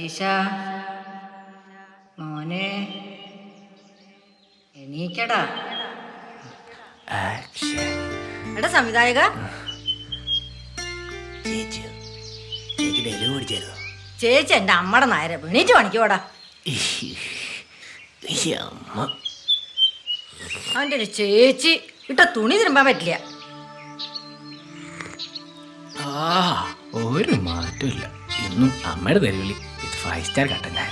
സതീശ മോനെ എണീക്കടാ. എടാ സംവിധായക, ചേച്ചി എന്റെ അമ്മയുടെ നായരെ എണീറ്റ് പണിക്കോടാ. അവന്റെ ഒരു ചേച്ചി ഇട്ട തുണി തിരുമ്പാൻ പറ്റില്ല. ഒരു മാറ്റമില്ല. ഇന്നും അമ്മയുടെ തെരുവിളി ഇത് 5 സ്റ്റാർ കട്ടൻ ഞാൻ.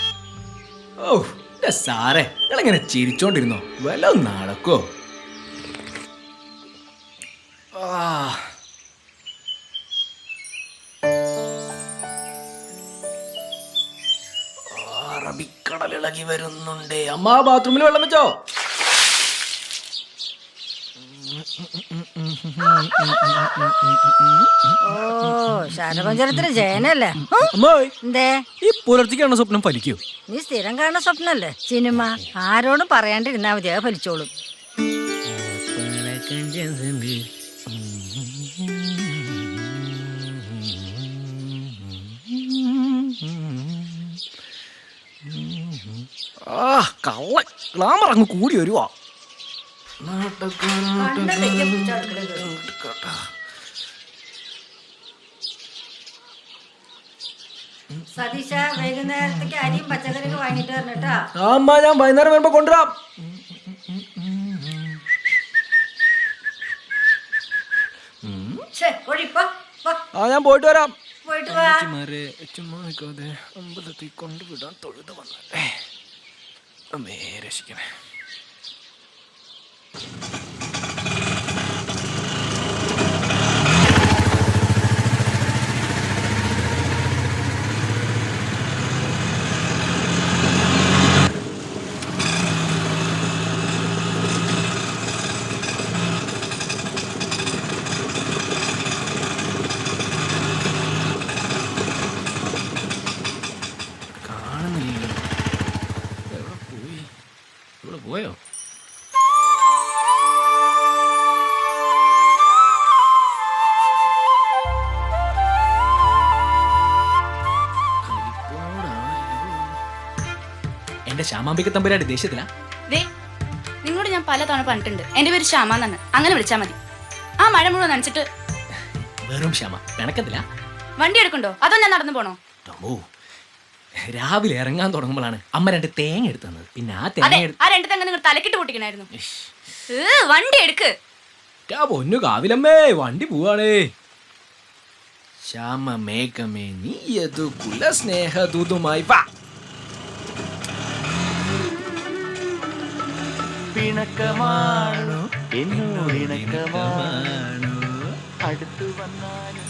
ഓ സാറേ, നിങ്ങളിങ്ങനെ ചിരിച്ചോണ്ടിരുന്നോ? വല്ല നടക്കോ? അറബിക്കടലിളകി വരുന്നുണ്ടേ. അമ്മ ബാത്റൂമിൽ വെള്ളം വെച്ചോ? ഓ ശരപഞ്ചരത്തിന് ജയനല്ലേ? എന്തേ ഈ പുലർച്ചയ്ക്കാണ് സ്വപ്നം ഫലിക്കൂ? നീ സ്ഥിരം കാണുന്ന സ്വപ്നല്ലേ സിനിമ? ആരോടും പറയാണ്ടിരുന്നാ മതി, അത് ഫലിച്ചോളും. കള്ള ഗ്ലാമർ അങ്ങ് കൂടി വരുവാ. സതീശ, വൈകുന്നേരത്തേക്ക് അരിയും പച്ചക്കറിയൊക്കെ വാങ്ങിട്ട് വരണട്ടാ. അമ്മ ഞാൻ വൈകുന്നേരം വരുമ്പോ കൊണ്ടുവരാം. ഞാൻ പോയിട്ട് വരാം. പോയിട്ട് വാ. അമ്പലത്തിൽ കൊണ്ടുവിടാൻ തൊഴുത വന്നേ. അമ്മേ രക്ഷിക്കണേ. പോയോ? എന്റെ ശ്യാമാംബിക തമ്പുരാട്ടി ദേഷ്യത്തിലാ? നിങ്ങളോട് ഞാൻ പലതവണ പറഞ്ഞിട്ടുണ്ട് എന്റെ പേര് ശ്യാമാന്നാണ്, അങ്ങനെ വിളിച്ചാ മതി. ആ മഴ മുഴുവൻ നനച്ചിട്ട് വെറും ശ്യാമ പിണക്കത്തില്ല. വണ്ടി എടുക്കണ്ടോ അതോ ഞാൻ നടന്നു പോണോ? രാവിലെ ഇറങ്ങാൻ തുടങ്ങുമ്പോഴാണ് അമ്മ 2 തേങ്ങ എടുത്തു തന്നത്. പിന്നെ ആ 2 തേങ്ങ നിങ്ങൾ തലക്കിട്ട് പൊട്ടിക്കണായിരുന്നു. വണ്ടി എടുക്ക്. പൊന്നു കാവിലമ്മേ, വണ്ടി പോവാണേ. ശ്യാമ മേഘമേ നീ യതു കുല സ്നേഹദൂതുമായി വാ. പിണക്കമാണു എന്നോടിണക്കമാണു അടുത്തു വന്നാലും.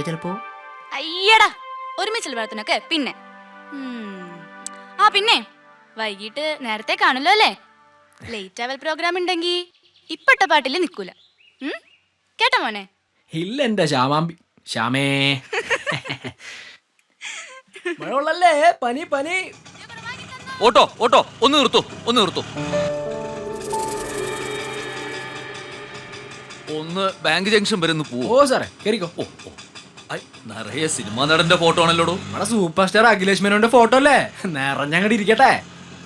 ചിലപ്പോ അയ്യടാ ഒരുമിച്ചുള്ള പ്രാർത്ഥനയൊക്കെ പിന്നെ. പിന്നെ വൈകിട്ട് നേരത്തെ കാണുമല്ലോ അല്ലേ? ലേറ്റ് ആവൽ പ്രോഗ്രാം ഉണ്ടെങ്കി ഇപ്പട്ട പാട്ടില് നിക്കൂല. കേട്ടോ മോനെ? ഇല്ല എന്റെ ശ്യാമാമ്പി. ശ്യാമേ മഴയുള്ളല്ലേ? പനി പനി. ഓട്ടോ ഓട്ടോ ഒന്ന് നിർത്തൂ, ഒന്ന് നിർത്തൂ. ഒന്ന് ബാങ്ക് ജംഗ്ഷൻ വരെ ഒന്ന് പോവോ? ഓ സാറേ കേറിക്കോ. നിറയെ സിനിമാ നടന്റെ ഫോട്ടോ ആണല്ലോടോ. നമ്മുടെ സൂപ്പർ സ്റ്റാർ അഖിലേഷ് മേനോന്റെ ഫോട്ടോ അല്ലേ? നിറഞ്ഞങ്ങടി ഇരിക്കട്ടെ.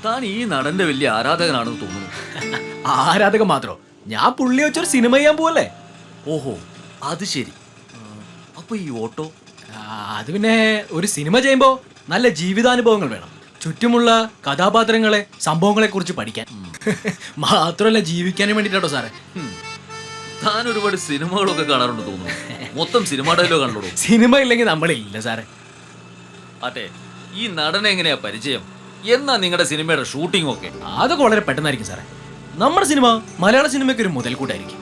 താൻ ഈ നടന്റെ വലിയ ആരാധകനാണെന്ന് തോന്നുന്നു. ആരാധകൻ മാത്രോ? ഞാൻ പുള്ളി വെച്ചൊരു സിനിമ ചെയ്യാൻ പോവല്ലേ. ഓഹോ അത് ശരി. അപ്പൊ ഈ ഓട്ടോ? അത് പിന്നെ ഒരു സിനിമ ചെയ്യുമ്പോ നല്ല ജീവിതാനുഭവങ്ങൾ വേണം. ചുറ്റുമുള്ള കഥാപാത്രങ്ങളെ സംഭവങ്ങളെ കുറിച്ച് പഠിക്കാൻ മാത്രമല്ല ജീവിക്കാനും വേണ്ടിട്ടോ സാറേ. താൻ ഒരുപാട് സിനിമകളൊക്കെ കാണാറുണ്ട് തോന്നുന്നു. മൊത്തം സിനിമ ഡയലോഗ് കണ്ടോളൂ. സിനിമ ഇല്ലെങ്കിൽ നമ്മളില്ല സാറേ. അതെ, ഈ നടനെ എങ്ങനെയാ പരിചയം? എന്നാ നിങ്ങളുടെ സിനിമയുടെ ഷൂട്ടിംഗ് ഒക്കെ? അതൊക്കെ വളരെ പെട്ടെന്നായിരിക്കും സാറേ. നമ്മുടെ സിനിമ മലയാള സിനിമയ്ക്ക് ഒരു മുതൽക്കൂട്ടായിരിക്കും.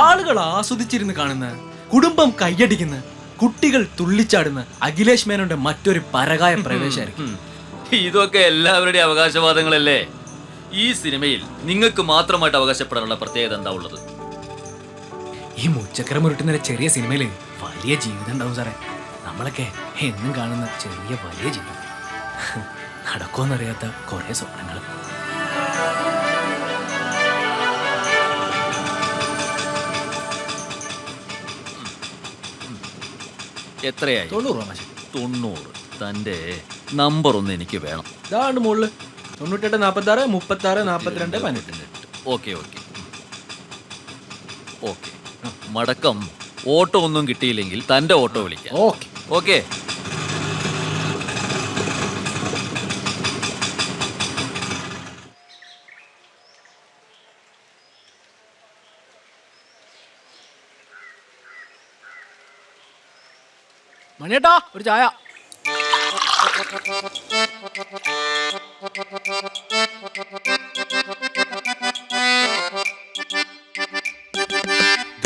ആളുകൾ ആസ്വദിച്ചിരുന്ന് കാണുന്ന, കുടുംബം കയ്യടിക്കുന്ന, കുട്ടികൾ തുള്ളിച്ചാടുന്ന അഖിലേഷ് മേനോന്റെ മറ്റൊരു പരകായ പ്രവേശമായിരിക്കും. ഇതൊക്കെ എല്ലാവരുടെയും അവകാശവാദങ്ങളല്ലേ? ഈ സിനിമയിൽ നിങ്ങൾക്ക് മാത്രമായിട്ട് അവകാശപ്പെടാനുള്ള പ്രത്യേകത എന്താ ഉള്ളത്? ഈ മുച്ചക്കര മുരുട്ടുന്ന ചെറിയ സിനിമയില് വലിയ ജീവിതം ഉണ്ടാവും സാറേ. നമ്മളൊക്കെ എന്നും കാണുന്ന ചെറിയ വലിയ ജീവിതം, നടക്കുമെന്നറിയാത്ത കുറെ സ്വപ്നങ്ങൾ. എത്രയായി? 90 രൂപ മാഷെ. 90. തൻ്റെ നമ്പർ ഒന്ന് എനിക്ക് വേണം. ഇതാണ്ട് മുകളിൽ 98 46 36 42 18. Okay okay okay. മടക്കം ഓട്ടോ ഒന്നും കിട്ടിയില്ലെങ്കിൽ തൻ്റെ ഓട്ടോ വിളിക്കാം. ഓക്കെ. ഓക്കെ. മണിയേട്ടാ ഒരു ചായ.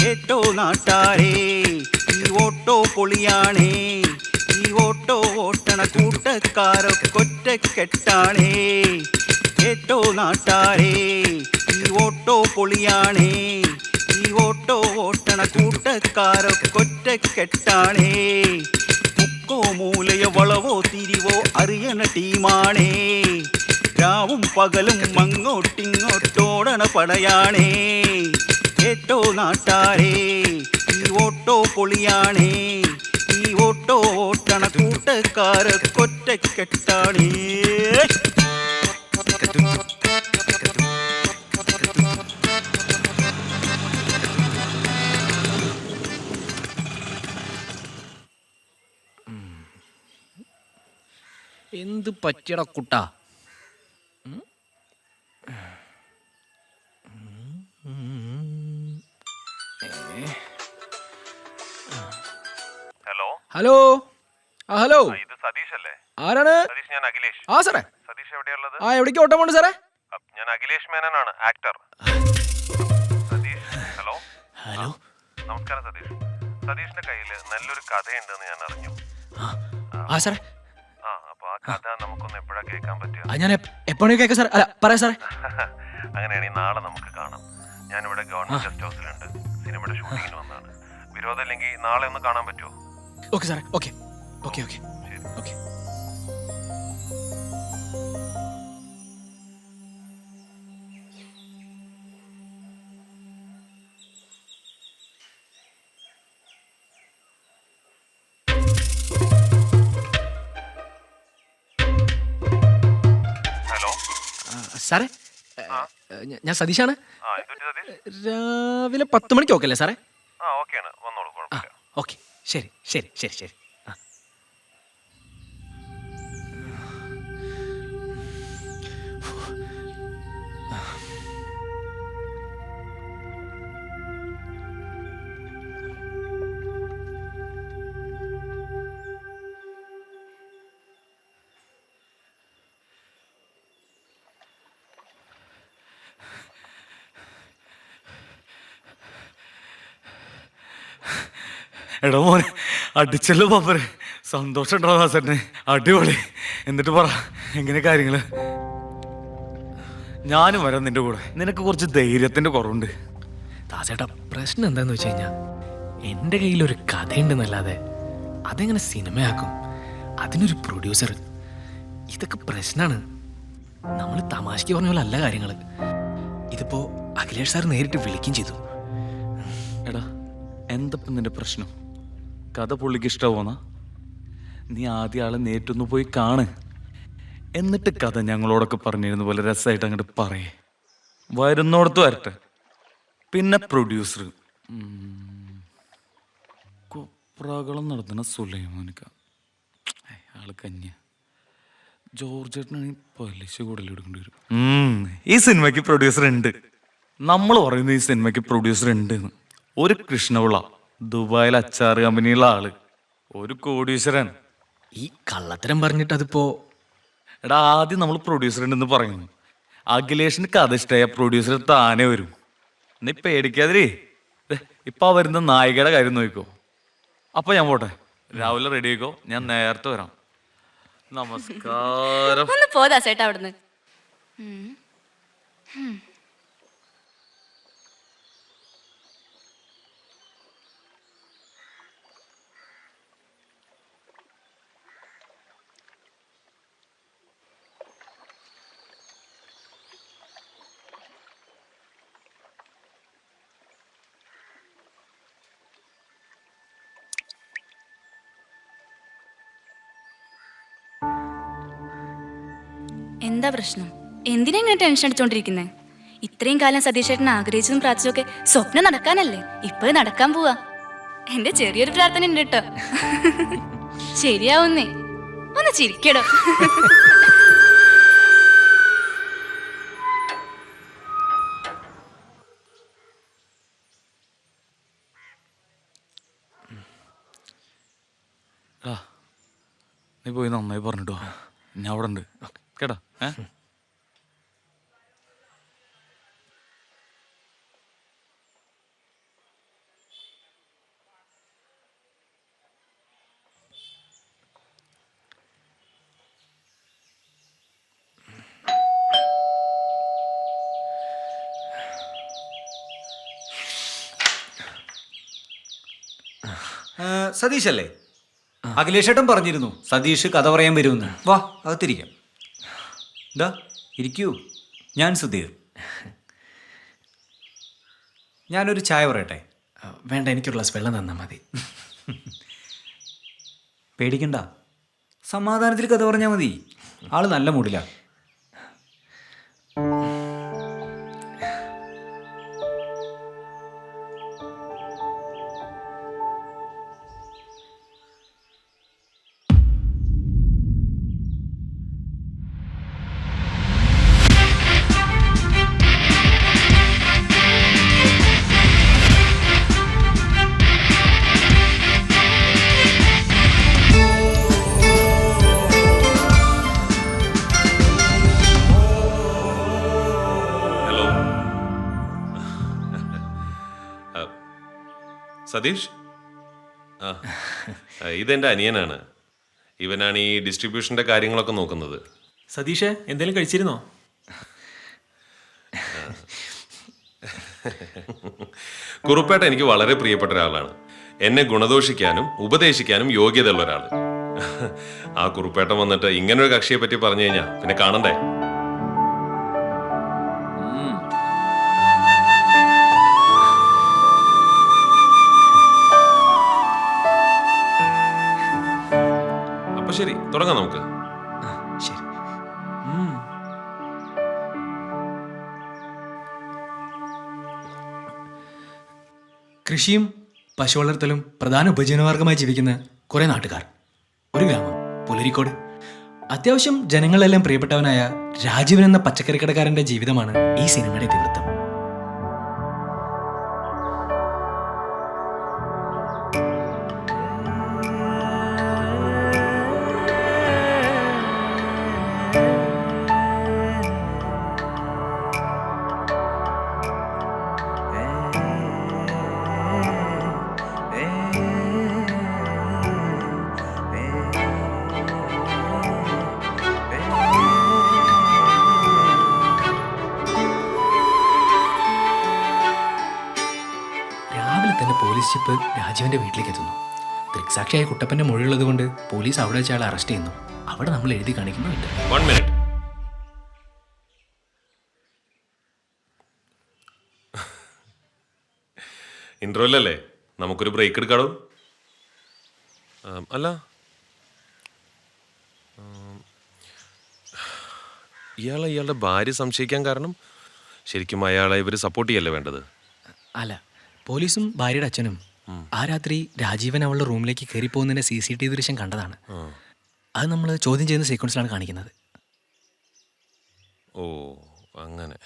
കേട്ടോ നാട്ടാരേ, ഈ ഓട്ടോ പൊളിയാണേ, ഈ ഓട്ടോ ഓട്ടണ കൂട്ടക്കാരൊക്കൊറ്റക്കെട്ടാണേ. കേട്ടോ നാട്ടാരേ, ഈ ഓട്ടോ പൊളിയാണേ, ഈ ഓട്ടോ ഓട്ടണ കൂട്ടക്കാരൊക്കൊറ്റക്കെട്ടാണേ. മുക്കോ മൂലയോ വളവോ തിരിവോ അറിയണ ടീമാണേ. രാവും പകലും അങ്ങോട്ടിങ്ങോട്ടോടണ പടയാണേ. കേട്ടോ നാട്ടാരേ, ഈ ഓട്ടോ പൊളിയാണേ, ഈ ഓട്ടോ ഓട്ടണ കൂട്ടക്കാരൊക്കൊറ്റക്കെട്ടാണേ. എന്ത് പറ്റിയട കുട്ടാ? Hello hello. ആ ഹലോ, ഇത് സതീഷ് അല്ലേ? ആരാണ്? സതീഷ്, ഞാൻ അഖിലേഷ്. ആ സാറേ. സതീഷ് എവിടെയുള്ളത്? ആ എവിടേക്ക് ഓട്ടം പോണ്ട് സാറേ? ഞാൻ അഖിലേഷ് മേനനാണ്, ആക്ടർ. സതീഷ്, ഹലോ. ഹലോ. നമസ്കാരം സതീഷ്. സതീഷിന്റെ കയ്യിൽ നല്ലൊരു കഥയുണ്ടെന്ന് ഞാൻ അറിഞ്ഞു. ആ സാറേ. അപ്പൊ ആ കഥ നമുക്കൊന്ന് എപ്പോഴാ കേൾക്കാൻ പറ്റുക? ഞാൻ എപ്പോഴും കേൾക്കാം സാറേ. അല്ല പറയാം സാറേ. അങ്ങനെയാണെങ്കിൽ നാളെ നമുക്ക് കാണാം. ഞാനിവിടെ ഗവൺമെന്റ് ഗസ്റ്റ് ഹൗസിലുണ്ട്. സിനിമയുടെ ഷൂട്ടിങ്ങിന് വന്നാണ്. വിരോധം ഇല്ലെങ്കിൽ നാളെ ഒന്ന് കാണാൻ പറ്റുമോ? ഓക്കെ സാറേ. Okay okay okay okay. Hello സാറേ, ഞാൻ സതീഷാണ്. രാവിലെ 10 മണിക്ക് ഓക്കെ അല്ലേ സാറേ? ഓക്കെയാണ്, വന്നോളൂ, കുഴപ്പമില്ല. ഓക്കെ ശരി ശരി ശരി ശരി. ആ എടാ മോനെ, അടിച്ചല്ലോ പാപ്പരെ. സന്തോഷം ഉണ്ടോ ദാസേട്ടന്? അടിപൊളി. എന്നിട്ട് പറ, എങ്ങനെ കാര്യങ്ങള്? ഞാനും വരാം നിന്റെ കൂടെ. നിനക്ക് കുറച്ച് ധൈര്യത്തിന്റെ കുറവുണ്ട്. ദാസേട്ടാ, പ്രശ്നം എന്താന്ന് വെച്ച് കഴിഞ്ഞാൽ എൻ്റെ കയ്യിലൊരു കഥയുണ്ടെന്നല്ലാതെ അതെങ്ങനെ സിനിമയാക്കും? അതിനൊരു പ്രൊഡ്യൂസർ, ഇതൊക്കെ പ്രശ്നമാണ്. നമ്മൾ തമാശക്ക് പറഞ്ഞ പോലെ അല്ല കാര്യങ്ങൾ. ഇതിപ്പോ അഖിലേഷ് സാർ നേരിട്ട് വിളിക്കുകയും ചെയ്തു. എടാ, എന്തപ്പം നിന്റെ പ്രശ്നം? കഥ പുള്ളിക്ക് ഇഷ്ടമാവുന്ന? നീ ആദ്യ ആളെ നേരിട്ടൊന്ന് പോയി കാണ്. എന്നിട്ട് കഥ ഞങ്ങളോടൊക്കെ പറഞ്ഞിരുന്ന പോലെ രസമായിട്ട് അങ്ങോട്ട് പറയേ. വരുന്നോടത്ത് വരട്ടെ. പിന്നെ പ്രൊഡ്യൂസർ കൊപ്രാകളം നടത്തുന്ന സുലൈമാനിക്ക, ആള് കന്യ. ജോർജ് ഏട്ടനാണെങ്കിൽ പലിശ കൂടുതൽ എടുക്കേണ്ടി വരും. ഈ സിനിമയ്ക്ക് പ്രൊഡ്യൂസർ ഉണ്ട്. നമ്മൾ പറയുന്നത് ഈ സിനിമയ്ക്ക് പ്രൊഡ്യൂസർ ഉണ്ട്. ഒരു കൃഷ്ണപിള്ള, ദുബായിൽ അച്ചാറ് കമ്പനിയുള്ള ആള്, ഒരു കോടീശ്വരൻ. ഈ കള്ളത്തരം പറഞ്ഞിട്ട് അതിപ്പോ എടാ, ആദ്യം നമ്മൾ പ്രൊഡ്യൂസർ ഉണ്ടെന്ന് പറയുന്നു. അഖിലേഷിന് കഥ ഇഷ്ടമായ പ്രൊഡ്യൂസർ താനെ വരും. നീ പേടിക്കാതിരി. ഇപ്പൊ വരുന്ന നായികയുടെ കാര്യം നോക്കിക്കോ. അപ്പൊ ഞാൻ പോട്ടെ. രാവിലെ റെഡി ആയിക്കോ, ഞാൻ നേരത്തെ വരാം. നമസ്കാരം. ഒന്ന് പോതാ ചേട്ടാ അവിടുന്ന്. എന്താ പ്രശ്നം? എന്തിനാ ഇങ്ങനെ ടെൻഷൻ അടിച്ചോണ്ടിരിക്കുന്നേ? ഇത്രയും കാലം സതീഷ് ചേട്ടൻ ആഗ്രഹിച്ചതും പ്രാർത്ഥിച്ചതൊക്കെ സ്വപ്നം നടക്കാനല്ലേ? ഇപ്പൊ നടക്കാൻ പോവാ. എന്റെ ചെറിയൊരു പ്രാർത്ഥന ഉണ്ട് കേട്ടോ. ശരിയാവുന്നേ. ഒന്ന് ചിരിക്കടോ. നീ പോയി നന്നായി പറഞ്ഞിട്ടോ, ഞാൻ അവിടെ ഉണ്ട് കേട്ടോ. സതീഷ് അല്ലേ? അഖിലേഷ് ഏട്ടൻ പറഞ്ഞിരുന്നു സതീഷ് കഥ പറയാൻ വരുമെന്ന്. വാ അകത്തിരിക്കാം. എന്താ ഇരിക്കൂ. ഞാൻ സുധീർ. ഞാനൊരു ചായ പറയട്ടെ? വേണ്ട, എനിക്കൊരു ഗ്ലാസ് വെള്ളം തന്നാൽ മതി. പേടിക്കണ്ട, സമാധാനത്തിൽ കഥ പറഞ്ഞാൽ മതി. ആള് നല്ല മൂഡിലാ. സതീഷ്, ഇതെൻ്റെ അനിയനാണ്. ഇവനാണ് ഈ ഡിസ്ട്രിബ്യൂഷൻ്റെ കാര്യങ്ങളൊക്കെ നോക്കുന്നത്. സതീഷ്, എന്തെങ്കിലും കഴിച്ചിരുന്നോ? കുറുപ്പേട്ട എനിക്ക് വളരെ പ്രിയപ്പെട്ട ഒരാളാണ്. എന്നെ ഗുണദോഷിക്കാനും ഉപദേശിക്കാനും യോഗ്യതയുള്ള ഒരാൾ. ആ കുറുപ്പേട്ടൻ വന്നിട്ട് ഇങ്ങനൊരു കക്ഷിയെ പറ്റി പറഞ്ഞു കഴിഞ്ഞാൽ പിന്നെ കാണണ്ടേ? അപ്പൊ ശരി, തുടങ്ങാം നമുക്ക്. ശരി. കൃഷിയും പശു വളർത്തലും പ്രധാന ഉപജീവനമാർഗമായി ജീവിക്കുന്ന കുറേ നാട്ടുകാർ. ഒരു ഗ്രാമം പുലരിക്കോട്. അത്യാവശ്യം ജനങ്ങളെല്ലാം പ്രിയപ്പെട്ടവനായ രാജീവൻ എന്ന പച്ചക്കറി കടക്കാരന്റെ ജീവിതമാണ് ഈ സിനിമയുടെ ഇതിവൃത്തം. പോലീസ് ജീപ്പ് രാജീവന്റെ വീട്ടിലേക്ക് എത്തുന്നു. ദൃക്സാക്ഷിയായ കുട്ടപ്പന്റെ മൊഴിയുള്ളത് കൊണ്ട് പോലീസ് അവിടെ വെച്ച് അയാളെ അറസ്റ്റ് ചെയ്യുന്നു. അവിടെ നമ്മൾ എഴുതി കാണിക്കുന്നു. 1 minute. ഇൻട്രോയിലല്ലേ, നമുക്കൊരു ബ്രേക്ക് എടുക്കാടോ. അല്ല, ഇയാളുടെ ഭാര്യ സംശയിക്കാൻ കാരണം ശരിക്കും അയാളെ ഇവർ സപ്പോർട്ട് ചെയ്യല്ലേ വേണ്ടത്? അല്ല, പോലീസും ഭാര്യയുടെ അച്ഛനും ആ രാത്രി രാജീവൻ അവളുടെ റൂമിലേക്ക് കയറി പോകുന്നതിന്റെ CCTV ദൃശ്യം കണ്ടതാണ്. അത് നമ്മൾ ചോദ്യം ചെയ്യുന്ന സീക്വൻസിലാണ് കാണിക്കുന്നത്. ഓ, അങ്ങനെ.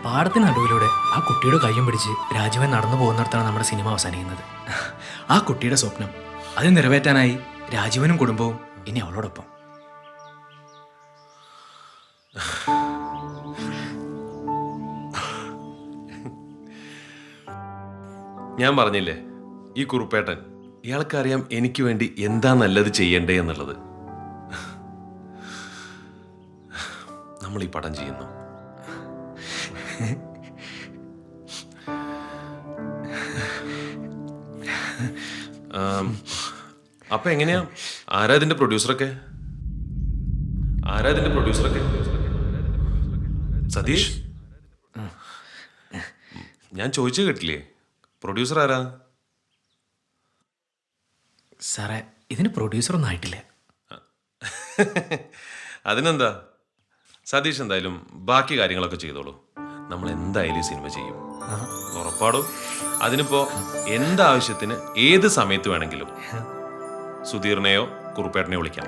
പാടത്തിന് നടുവിലൂടെ ആ കുട്ടിയുടെ കയ്യും പിടിച്ച് രാജീവൻ നടന്നു പോകുന്നിടത്താണ് നമ്മുടെ സിനിമ അവസാനിക്കുന്നത്. ആ കുട്ടിയുടെ സ്വപ്നം അത് നിറവേറ്റാനായി രാജീവനും കുടുംബവും ഇനി അവളോടൊപ്പം. ഞാൻ പറഞ്ഞില്ലേ, ഈ കുറുപ്പേട്ടൻ, ഇയാൾക്കറിയാം എനിക്ക് വേണ്ടി എന്താ നല്ലത് ചെയ്യണ്ടേ എന്നുള്ളത്. നമ്മൾ ഈ പടം ചെയ്യുന്നു. അപ്പൊ എങ്ങനെയാ, ആരാ ഇതിന്റെ പ്രൊഡ്യൂസറൊക്കെ? സതീഷ്? ഞാൻ ചോദിച്ചു കേട്ടില്ലേ, പ്രൊഡ്യൂസർ ആരാ? സാറേ, ഇതിന് പ്രൊഡ്യൂസറൊന്നും ആയിട്ടില്ല. അതിനെന്താ, സതീഷ് എന്തായാലും ബാക്കി കാര്യങ്ങളൊക്കെ ചെയ്തോളൂ. നമ്മൾ എന്തായാലും ഈ സിനിമ ചെയ്യും, ഉറപ്പാടോ. അതിനിപ്പോ എന്താവശ്യത്തിന് ഏത് സമയത്ത് വേണമെങ്കിലും സുധീറിനെയോ കുറുപ്പേട്ടനെയോ വിളിക്കാം.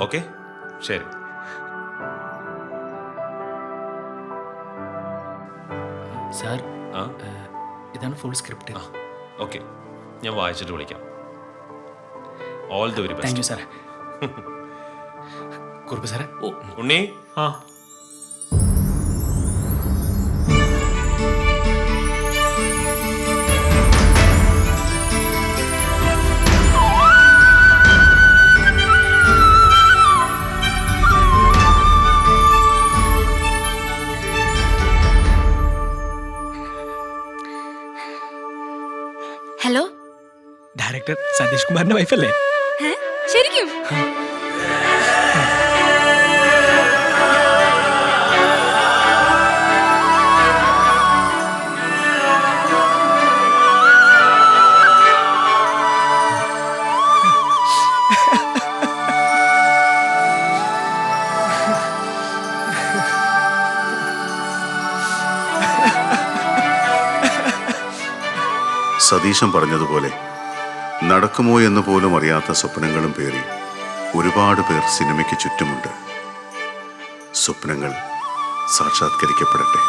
ഓക്കെ, ശരി. സാർ, ഇതാണ് ഫുൾ സ്ക്രിപ്റ്റ്. ഓക്കെ, ഞാൻ വായിച്ചിട്ട് വിളിക്കാം. All the very thank best. You സാറേ. കുറുപ്പ് സാറേ. ഉണ്ണി, ആ ഹലോ. ഡയറക്ടർ സതീഷ് കുമാറിന്റെ വൈഫല്ലേ? ശരിക്കും? സതീശൻ പറഞ്ഞതുപോലെ നടക്കുമോ എന്ന് പോലും അറിയാത്ത സ്വപ്നങ്ങളും പേറി ഒരുപാട് പേർ സിനിമയ്ക്ക് ചുറ്റുമുണ്ട്. സ്വപ്നങ്ങൾ സാക്ഷാത്കരിക്കപ്പെടട്ടെ.